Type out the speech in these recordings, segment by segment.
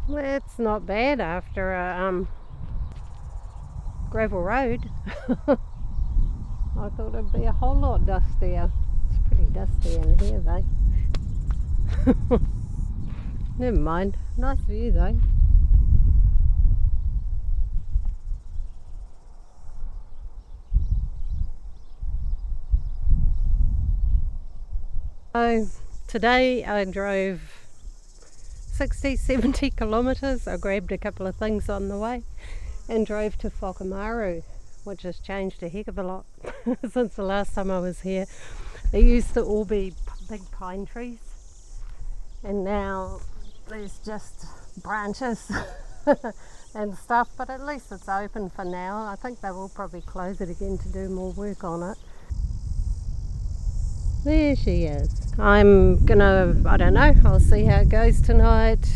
Well, it's not bad after a gravel road. I thought it'd be a whole lot dustier. It's pretty dusty in here though. Never mind. Nice view though. So today I drove 60, 70 kilometres. I grabbed a couple of things on the way and drove to Whakamaru, which has changed a heck of a lot since the last time I was here. There used to all be big pine trees, and now there's just branches and stuff, but at least it's open for now. I think they will probably close it again to do more work on it. There she is. I'm gonna, I don't know, I'll see how it goes tonight.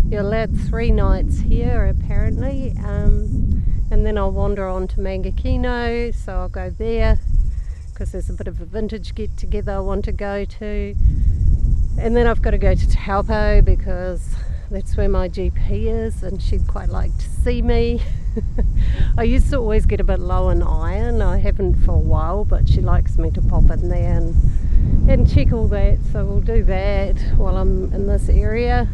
You're allowed 3 nights here apparently, and then I'll wander on to Mangakino, so I'll go there because there's a bit of a vintage get together I want to go to. And then I've got to go to Taupo because that's where my GP is and she'd quite like to see me. I used to always get a bit low in iron. I haven't for a while, but she likes me to pop in there and check all that. So we'll do that while I'm in this area.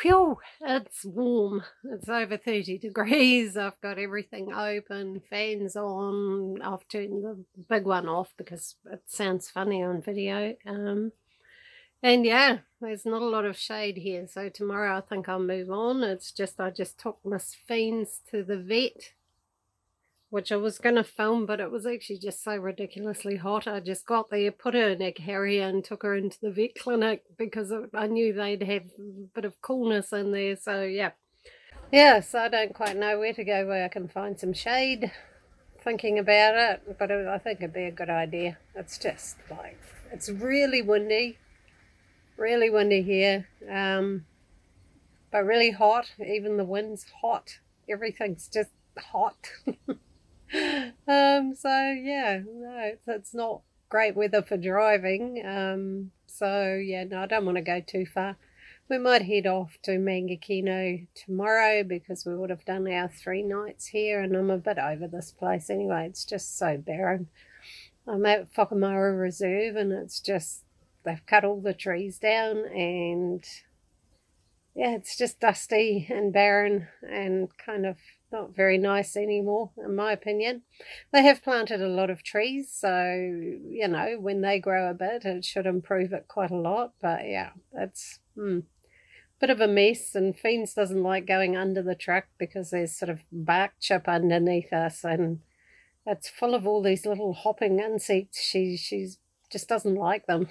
Phew, it's warm. It's over 30 degrees. I've got everything open, fans on. I've turned the big one off because it sounds funny on video. And yeah, there's not a lot of shade here. So tomorrow I think I'll move on. It's just I just took Miss Fiends to the vet, which I was going to film, but it was actually just so ridiculously hot. I just got there, put her in a carrier and took her into the vet clinic because I knew they'd have a bit of coolness in there. So yeah. Yeah, so I don't quite know where to go where I can find some shade. Thinking about it, but I think it'd be a good idea. It's just like, it's really windy here, but really hot. Even the wind's hot. Everything's just hot. So yeah, no, it's not great weather for driving. So yeah, no, I don't want to go too far. We might head off to Mangakino tomorrow because we would have done our 3 nights here, and I'm a bit over this place anyway. It's just so barren. I'm at Whakamaru Reserve and it's just, they've cut all the trees down and yeah, it's just dusty and barren and kind of not very nice anymore, in my opinion. They have planted a lot of trees, so, you know, when they grow a bit, it should improve it quite a lot. But yeah, it's bit of a mess, and Fiends doesn't like going under the truck because there's sort of bark chip underneath us, and it's full of all these little hopping insects. She's just doesn't like them.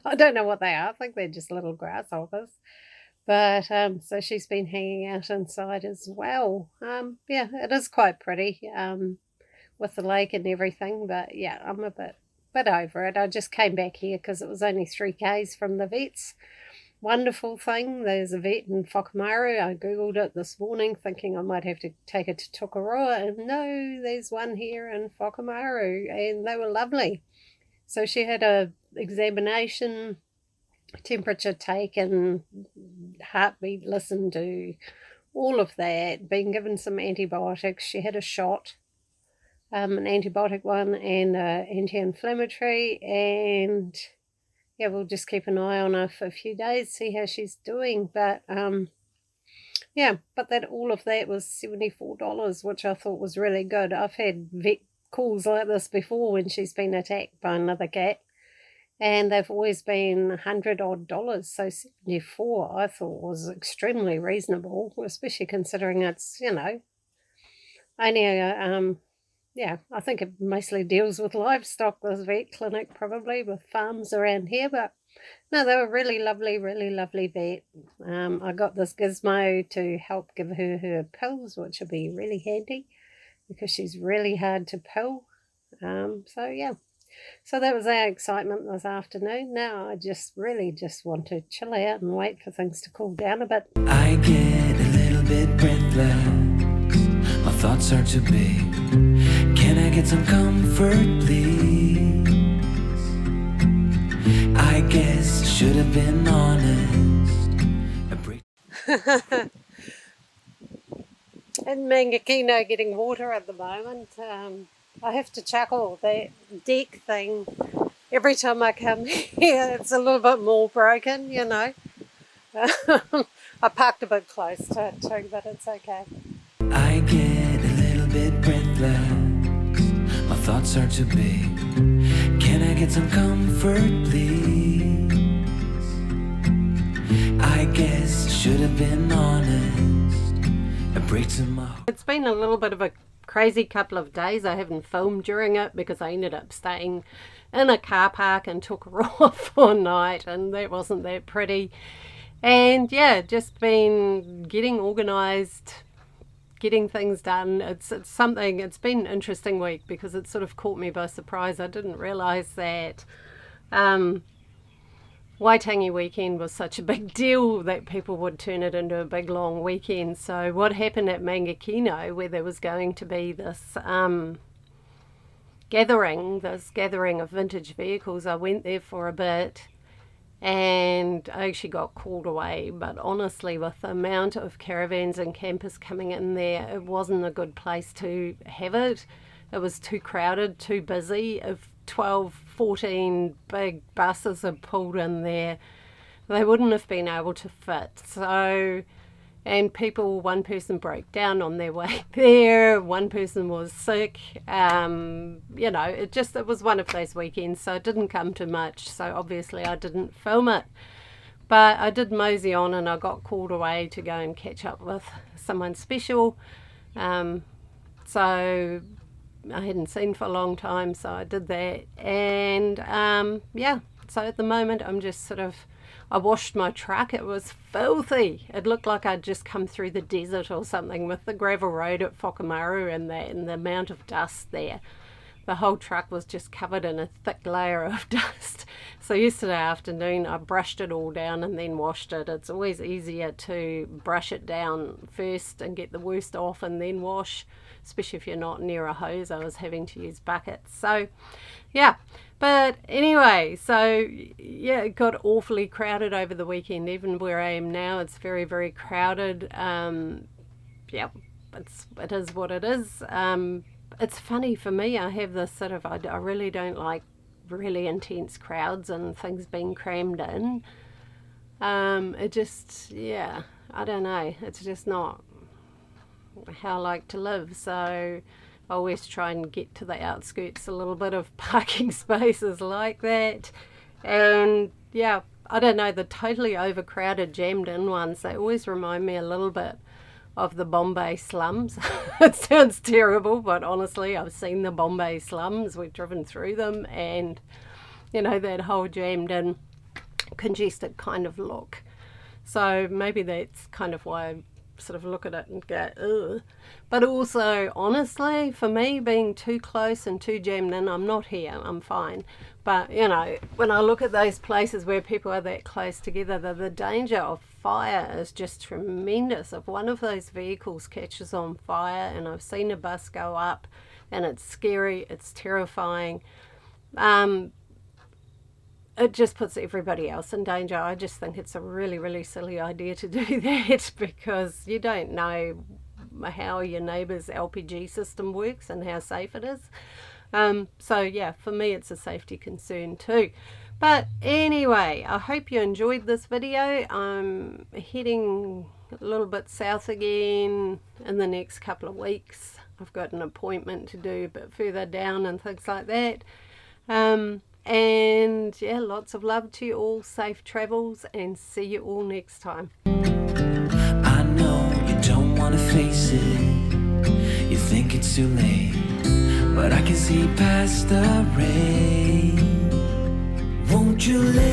I don't know what they are. I think they're just little grasshoppers. But so she's been hanging out inside as well. Yeah, it is quite pretty with the lake and everything. But yeah, I'm a bit over it. I just came back here because it was only 3 k's from the vets. Wonderful thing. There's a vet in Whakamaru. I googled it this morning thinking I might have to take it to Tokoroa, and no, there's one here in Whakamaru, and they were lovely. So she had a examination, temperature taken, heartbeat listened to, all of that, been given some antibiotics. She had a shot, an antibiotic one and an anti-inflammatory, and yeah, we'll just keep an eye on her for a few days, see how she's doing. But yeah, but that all of that was $74, which I thought was really good. I've had vet calls like this before when she's been attacked by another cat, and they've always been $100 odd. So 74 I thought was extremely reasonable, especially considering it's, you know, only a yeah, I think it mostly deals with livestock, this vet clinic, probably with farms around here. But no, they were really lovely vet. I got this gizmo to help give her pills, which will be really handy because she's really hard to pill. So yeah, So that was our excitement this afternoon. Now I just really want to chill out and wait for things to cool down a bit. I get a little bit breathless, my thoughts are too big. Can I get some comfort, please? I guess I should have been honest. In Mangakino getting water at the moment. I have to chuckle, that deck thing, every time I come here it's a little bit more broken, you know. I parked a bit close to it too, but it's okay. I get a little bit breathless, my thoughts are too big. Can I get some comfort, please? I guess I should have been honest. It breaks my heart. It's been a little bit of a crazy couple of days. I haven't filmed during it because I ended up staying in a car park and took her off for night, and that wasn't that pretty. And yeah, just been getting organised, getting things done. It's been an interesting week because it sort of caught me by surprise. I didn't realise that Waitangi weekend was such a big deal that people would turn it into a big long weekend. So what happened at Mangakino, where there was going to be this gathering of vintage vehicles, I went there for a bit and I actually got called away. But honestly, with the amount of caravans and campers coming in there, it wasn't a good place to have it. It was too crowded, too busy. If 12, 14 big buses had pulled in there, they wouldn't have been able to fit. So, and one person broke down on their way there, one person was sick, you know, it was one of those weekends, so it didn't come to much, so obviously I didn't film it. But I did mosey on and I got called away to go and catch up with someone special. So I hadn't seen for a long time, so I did that. And yeah, so at the moment I'm just I washed my truck. It was filthy. It looked like I'd just come through the desert or something with the gravel road at Whakamaru and the amount of dust there. The whole truck was just covered in a thick layer of dust. So yesterday afternoon I brushed it all down and then washed it. It's always easier to brush it down first and get the worst off and then wash, especially if you're not near a hose. I was having to use buckets. So yeah, but anyway, so yeah, it got awfully crowded over the weekend. Even where I am now, it's very, very crowded. Yeah, it is what it is. It's funny for me, I have this I really don't like really intense crowds and things being crammed in. It just, yeah, I don't know, it's just not how I like to live. So I always try and get to the outskirts a little bit of parking spaces like that. And yeah, I don't know, the totally overcrowded, jammed in ones, they always remind me a little bit of the Bombay slums. It sounds terrible, but honestly, I've seen the Bombay slums. We've driven through them, and you know, that whole jammed in, congested kind of look. So maybe that's kind of why I look at it and go, ugh. But also, honestly, for me, being too close and too jammed in, I'm not here, I'm fine. But, you know, when I look at those places where people are that close together, the danger of fire is just tremendous. If one of those vehicles catches on fire, and I've seen a bus go up, and it's scary, it's terrifying, it just puts everybody else in danger. I just think it's a really, really silly idea to do that, because you don't know how your neighbour's LPG system works and how safe it is. So yeah, for me it's a safety concern too. But anyway, I hope you enjoyed this video. I'm heading a little bit south again in the next couple of weeks. I've got an appointment to do a bit further down and things like that. And yeah, lots of love to you all, safe travels, and see you all next time. I know you don't want to face it, you think it's too late, but I can see past the rain. Won't you let